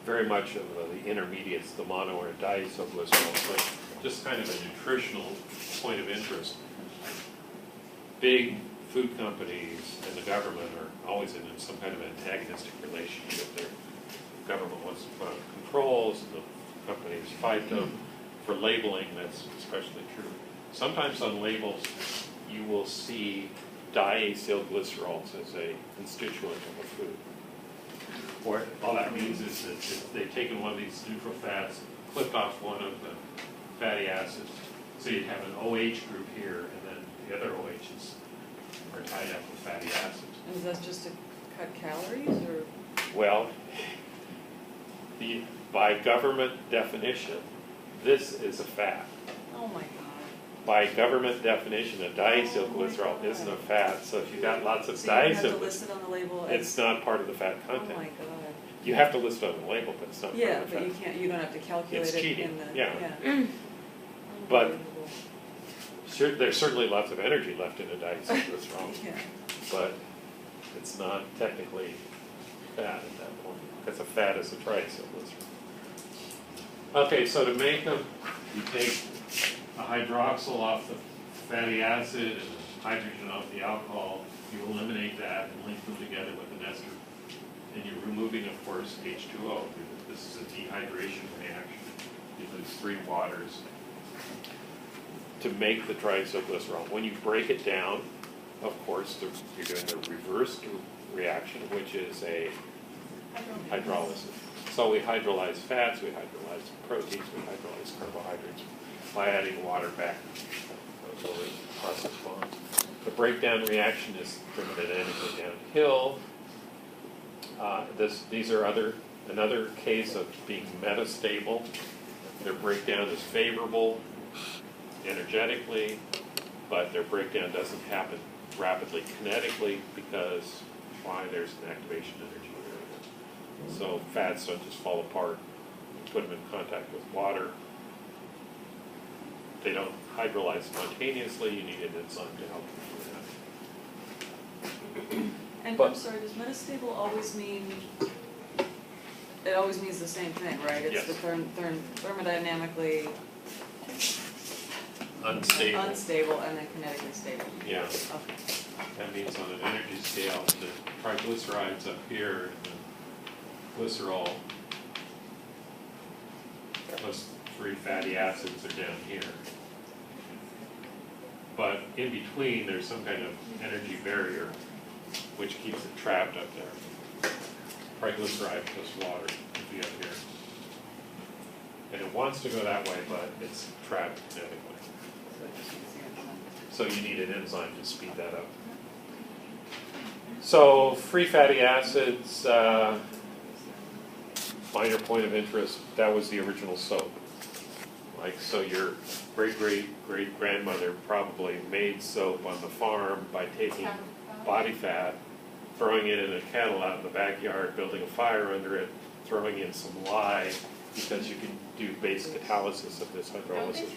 very much of the intermediates, the mono or diacylglycerol. So just kind of a nutritional point of interest. Big food companies and the government are always in some kind of antagonistic relationship. Their government wants to put on controls, and the companies fight them. For labeling, that's especially true. Sometimes on labels, you will see diacylglycerols as a constituent of a food. Or all that means is that they've taken one of these neutral fats, clipped off one of the fatty acids. So you'd have an OH group here, and then the other OHs are tied up with fatty acids. And is that just to cut calories, or? Well, by government definition, this is a fat. Oh my God. By government definition, a diacylglycerol isn't a fat. So if you've got lots of So you have to diacylglycerol, list it on the label as, it's not part of the fat content. oh my God. You have to list it on the label, but it's not Yeah, part of the but fat. you can't, you don't have to calculate It's it cheating, in the, yeah. yeah. But Unbelievable. there's certainly lots of energy left in a diacylglycerol, Yeah. but it's not technically fat at that point, because a fat is a triacylglycerol. Okay, so to make them, you take a hydroxyl off the fatty acid and a hydrogen off the alcohol. You eliminate that and link them together with an ester. And you're removing, of course, H2O. This is a dehydration reaction. You lose 3 waters to make the triacylglycerol. When you break it down, of course, you're doing the reverse reaction, which is a hydrolysis. So we hydrolyze fats, we hydrolyze proteins, we hydrolyze carbohydrates by adding water back over the process bonds. The breakdown reaction is thermodynamically downhill. These are another case of being metastable. Their breakdown is favorable energetically, but their breakdown doesn't happen rapidly kinetically because why? There's an activation energy there. So fats don't just fall apart. You put them in contact with water. They don't hydrolyze spontaneously. You need an enzyme to help you do that. And But- I'm sorry, does metastable always mean, it always means the same thing, right? It's Yes. the thermodynamically Unstable. and then kinetically stable. Yeah. Okay. That means on an energy scale, the triglycerides up here, and the glycerol plus 3 fatty acids are down here. But in between, there's some kind of energy barrier which keeps it trapped up there. Triglyceride plus water would be up here. And it wants to go that way, but it's trapped kinetically. So you need an enzyme to speed that up. So free fatty acids, minor point of interest, that was the original soap. Like, so your great-great-great-grandmother probably made soap on the farm by taking body fat, throwing it in a kettle out in the backyard, building a fire under it, throwing in some lye, because you can do base catalysis of this hydrolysis.